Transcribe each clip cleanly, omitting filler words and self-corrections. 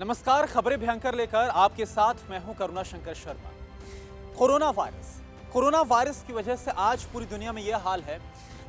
नमस्कार, खबरें भयंकर लेकर आपके साथ मैं हूं करुणा शंकर शर्मा। कोरोना वायरस की वजह से आज पूरी दुनिया में यह हाल है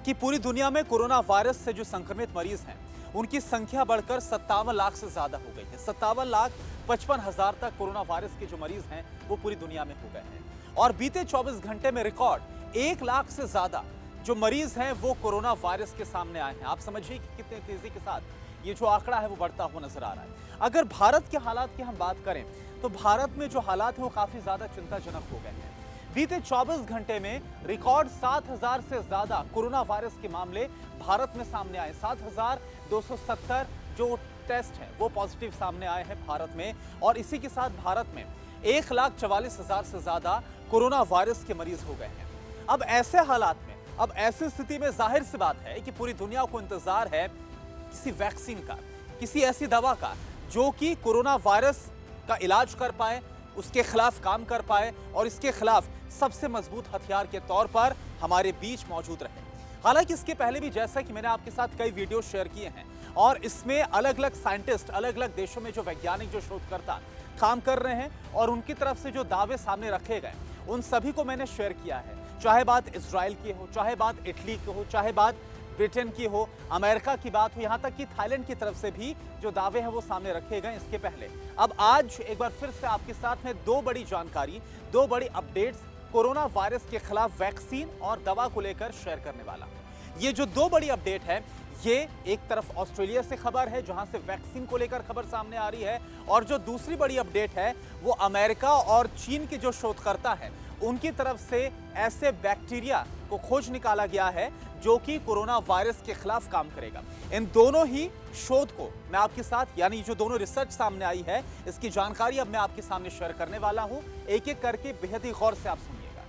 कि पूरी दुनिया में कोरोना वायरस से जो संक्रमित मरीज हैं उनकी संख्या बढ़कर 57 लाख से ज्यादा हो गई है। 57,55,000 तक कोरोना वायरस के जो मरीज हैं वो पूरी दुनिया में हो गए हैं और बीते 24 घंटे में रिकॉर्ड 1 लाख से ज्यादा जो मरीज हैं वो कोरोना वायरस के सामने आए हैं। आप समझिए कि कितनी तेजी के साथ ये जो आंकड़ा है वो बढ़ता हुआ नजर आ रहा है। अगर भारत के हालात की हम बात करें तो भारत में जो हालात है वो काफी ज्यादा चिंताजनक हो गए हैं। बीते 24 घंटे में रिकॉर्ड 7,000 से ज्यादा कोरोना वायरस के मामले भारत में सामने आए। 7,270 जो टेस्ट है वो पॉजिटिव सामने आए हैं भारत में और इसी के साथ भारत में 1,44,000 से ज्यादा कोरोना वायरस के मरीज हो गए हैं। अब ऐसे हालात में, अब ऐसी स्थिति में जाहिर सी बात है कि पूरी दुनिया को इंतजार है किसी वैक्सीन का, किसी ऐसी दवा का जो कि कोरोना वायरस का इलाज कर पाए, उसके खिलाफ काम कर पाए और इसके खिलाफ सबसे मजबूत हथियार के तौर पर हमारे बीच मौजूद रहे। हालांकि इसके पहले भी जैसा कि मैंने आपके साथ कई वीडियो शेयर किए हैं और इसमें अलग अलग साइंटिस्ट, अलग अलग देशों में जो वैज्ञानिक, जो शोधकर्ता काम कर रहे हैं और उनकी तरफ से जो दावे सामने रखे गए उन सभी को मैंने शेयर किया है। चाहे बात इजराइल की हो, चाहे बात इटली की हो, चाहे बात ब्रिटेन की हो, अमेरिका की बात हो, यहां तक कि थाईलैंड की तरफ से भी जो दावे हैं वो सामने रखे गए इसके पहले। अब आज एक बार फिर से आपके साथ में दो बड़ी जानकारी, दो बड़ी अपडेट्स कोरोना वायरस के खिलाफ वैक्सीन और दवा को लेकर शेयर करने वाला हूं। ये जो दो बड़ी अपडेट है ये एक तरफ ऑस्ट्रेलिया से खबर है जहां से वैक्सीन को लेकर खबर सामने आ रही है और जो दूसरी बड़ी अपडेट है वो अमेरिका और चीन के जो शोधकर्ता हैं उनकी तरफ से ऐसे बैक्टीरिया को खोज निकाला गया है जो कि कोरोना वायरस के खिलाफ काम करेगा। इन दोनों ही शोध को मैं आपके साथ, यानी जो दोनों रिसर्च सामने आई है, इसकी जानकारी अब मैं आपके सामने शेयर करने वाला हूं। एक एक करके बेहद ही गौर से आप सुनिएगा।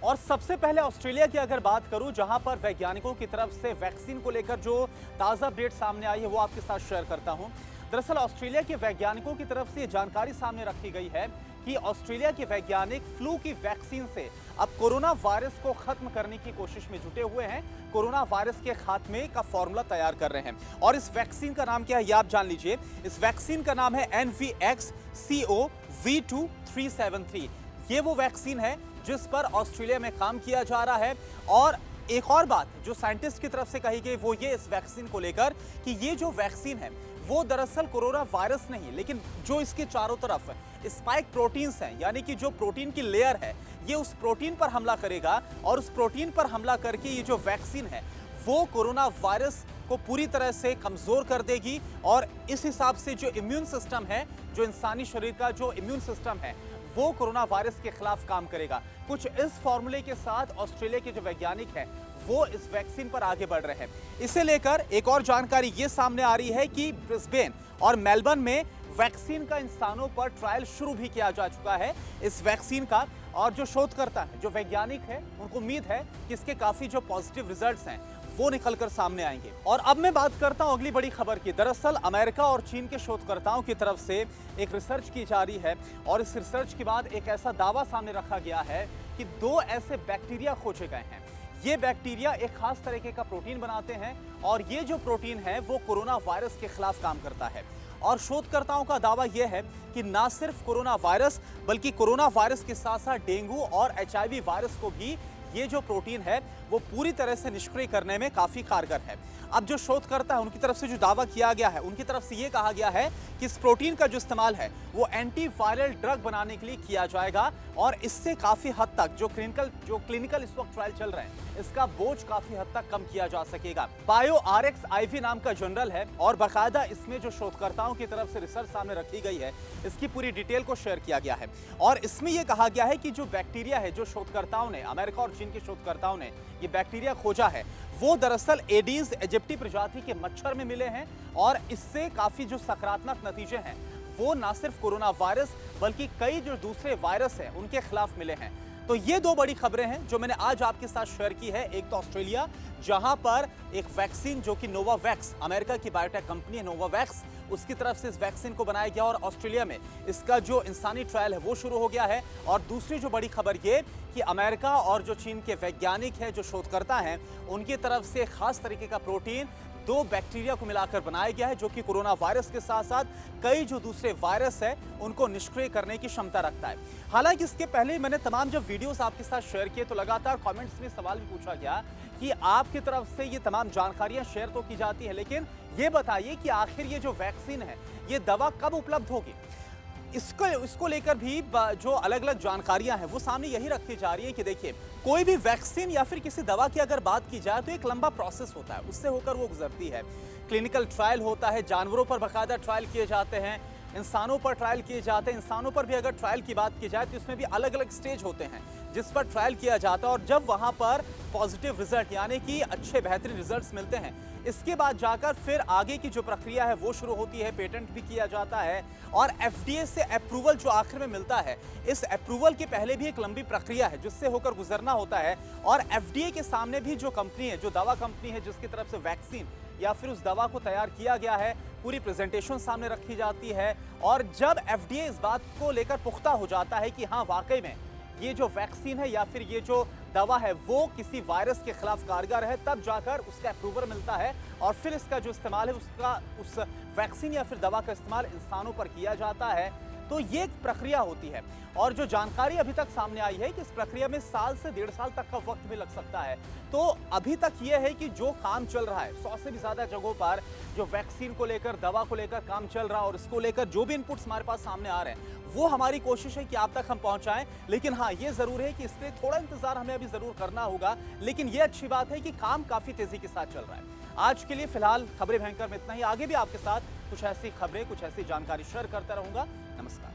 और सबसे पहले ऑस्ट्रेलिया की अगर बात करूं जहां पर वैज्ञानिकों की तरफ से वैक्सीन को लेकर जो ताजा अपडेट सामने आई है वो आपके साथ शेयर करता हूं। दरअसल ऑस्ट्रेलिया के वैज्ञानिकों की तरफ से जानकारी सामने रखी गई है कि ऑस्ट्रेलिया के वैज्ञानिक फ्लू की वैक्सीन से अब कोरोना वायरस को खत्म करने की कोशिश में जुटे हुए हैं। कोरोना वायरस के खात्मे का फॉर्मूला तैयार कर रहे हैं और इस वैक्सीन का नाम क्या है ये आप जान लीजिए। इस वैक्सीन का नाम है NVXCoV2373। ये वो वैक्सीन है जिस पर ऑस्ट्रेलिया में काम किया जा रहा है। और एक और बात जो साइंटिस्ट की तरफ से कही गई वो ये इस वैक्सीन को लेकर कि ये जो वैक्सीन है वो दरअसल कोरोना वायरस नहीं, लेकिन जो इसके चारों तरफ स्पाइक प्रोटीन्स हैं, यानी कि जो प्रोटीन की लेयर है, ये उस प्रोटीन पर हमला करेगा और उस प्रोटीन पर हमला करके ये जो वैक्सीन है वो कोरोना वायरस को पूरी तरह से कमजोर कर देगी और इस हिसाब से जो इम्यून सिस्टम है, जो इंसानी शरीर का जो इम्यून सिस्टम है वो कोरोना वायरस के खिलाफ काम करेगा। कुछ इस फॉर्मूले के साथ ऑस्ट्रेलिया के जो वैज्ञानिक हैं वो इस वैक्सीन पर आगे बढ़ रहे हैं। इसे लेकर एक और जानकारी ये सामने आ रही है कि ब्रिस्बेन और मेलबर्न में वैक्सीन का इंसानों पर ट्रायल शुरू भी किया जा चुका है इस वैक्सीन का। और जो शोधकर्ता है, जो वैज्ञानिक है, उनको उम्मीद है कि इसके काफी जो पॉजिटिव रिजल्ट्स हैं वो निकलकर सामने आएंगे। और अब मैं बात करता हूं अगली बड़ी खबर की। दरअसल अमेरिका और चीन के शोधकर्ताओं की तरफ से एक रिसर्च की जा रही है और इस रिसर्च के बाद एक ऐसा दावा सामने रखा गया है कि दो ऐसे बैक्टीरिया खोजे गए हैं। ये बैक्टीरिया एक खास तरीके का प्रोटीन बनाते हैं और ये जो प्रोटीन है वो कोरोना वायरस के खिलाफ काम करता है। और शोधकर्ताओं का दावा यह है कि ना सिर्फ कोरोना वायरस बल्कि कोरोना वायरस के साथ साथ डेंगू और HIV वायरस को भी ये जो प्रोटीन है वो पूरी तरह से निष्क्रिय करने में काफी कारगर है। अब जो शोधकर्ता है उनकी तरफ से जो दावा किया गया है, उनकी तरफ से ये कहा गया है कि इस प्रोटीन का जो इस्तेमाल है वो एंटीवायरल ड्रग बनाने के लिए किया जाएगा और इससे काफी हद तक जो क्लिनिकल इस वक्त ट्रायल चल रहे हैं इसका बोझ काफी हद तक कम किया जा सकेगा। BioRxiv नाम का जर्नल है और बाकायदा इसमें जो शोधकर्ताओं की तरफ से रिसर्च सामने रखी गई है इसकी पूरी डिटेल को शेयर किया गया है और इसमें यह कहा गया है कि जो बैक्टीरिया है, जो शोधकर्ताओं ने, अमेरिका और चीन के शोधकर्ताओं ने ये बैक्टीरिया खोजा है वो दरअसल एडीज एजिप्टी प्रजाति के मच्छर में मिले हैं और इससे काफी जो सकारात्मक नतीजे हैं वो ना सिर्फ कोरोना वायरस बल्कि कई जो दूसरे वायरस हैं उनके खिलाफ मिले हैं। तो ये दो बड़ी खबरें हैं जो मैंने आज आपके साथ शेयर की है। एक तो ऑस्ट्रेलिया जहां पर एक वैक्सीन जो कि नोवावैक्स, अमेरिका की बायोटेक कंपनी है नोवावैक्स, उसकी तरफ से इस वैक्सीन को बनाया गया और ऑस्ट्रेलिया में इसका जो इंसानी ट्रायल है वो शुरू हो गया है। और दूसरी जो बड़ी खबर ये कि अमेरिका और जो चीन के वैज्ञानिक हैं, जो शोधकर्ता हैं, उनकी तरफ से खास तरीके का प्रोटीन दो बैक्टीरिया को मिलाकर बनाया गया है, जो कि कोरोना वायरस के साथ साथ कई जो दूसरे वायरस है उनको निष्क्रिय करने की क्षमता रखता है। हालांकि इसके पहले मैंने तमाम जब वीडियोस आपके साथ शेयर किए तो लगातार कमेंट्स में सवाल भी पूछा गया कि आपकी तरफ से ये तमाम जानकारियां शेयर तो की जाती है, लेकिन ये बताइए कि आखिर ये जो वैक्सीन है, ये दवा कब उपलब्ध होगी। इसको लेकर भी जो अलग अलग जानकारियां हैं वो सामने यही रखी जा रही है कि देखिए, कोई भी वैक्सीन या फिर किसी दवा की अगर बात की जाए तो एक लंबा प्रोसेस होता है, उससे होकर वो गुजरती है। क्लिनिकल ट्रायल होता है, जानवरों पर बाकायदा ट्रायल किए जाते हैं, इंसानों पर ट्रायल किए जाते हैं। इंसानों पर भी अगर ट्रायल की बात की जाए तो इसमें भी अलग अलग स्टेज होते हैं जिस पर ट्रायल किया जाता है, और जब वहां पर पॉजिटिव रिजल्ट यानी कि अच्छे बेहतरीन रिजल्ट्स मिलते हैं, इसके बाद जाकर फिर आगे की जो प्रक्रिया है वो शुरू होती है, पेटेंट भी किया जाता है और एफडीए से अप्रूवल जो आखिर में मिलता है, इस अप्रूवल के पहले भी एक लंबी प्रक्रिया है जिससे होकर गुजरना होता है। और एफडीए के सामने भी जो कंपनी है, जो दवा कंपनी है जिसकी तरफ से वैक्सीन या फिर उस दवा को तैयार किया गया है, पूरी प्रेजेंटेशन सामने रखी जाती है। और जब एफडीए इस बात को लेकर पुख्ता हो जाता है कि हाँ वाकई में ये जो वैक्सीन है या फिर ये जो दवा है वो किसी वायरस के खिलाफ कारगर है, तब जाकर उसका अप्रूवल मिलता है और फिर इसका जो इस्तेमाल है उस वैक्सीन या फिर दवा का इस्तेमाल इंसानों पर किया जाता है। तो ये एक प्रक्रिया होती है और जो जानकारी अभी तक सामने आई है कि इस प्रक्रिया में साल से 1.5 साल तक का वक्त भी लग सकता है। तो अभी तक ये है कि जो काम चल रहा है 100 से भी ज्यादा जगहों पर, जो वैक्सीन को लेकर, दवा को लेकर काम चल रहा है और इसको लेकर जो भी इनपुट्स हमारे पास सामने आ रहे हैं, वो हमारी कोशिश है कि आप तक हम पहुंचाएं। लेकिन हाँ, ये जरूर है कि इसके थोड़ा इंतजार हमें अभी जरूर करना होगा, लेकिन ये अच्छी बात है कि काम काफी तेजी के साथ चल रहा है। आज के लिए फिलहाल खबरें भयंकर में इतना ही। आगे भी आपके साथ कुछ ऐसी खबरें, कुछ ऐसी जानकारी शेयर करता रहूंगा। नमस्कार।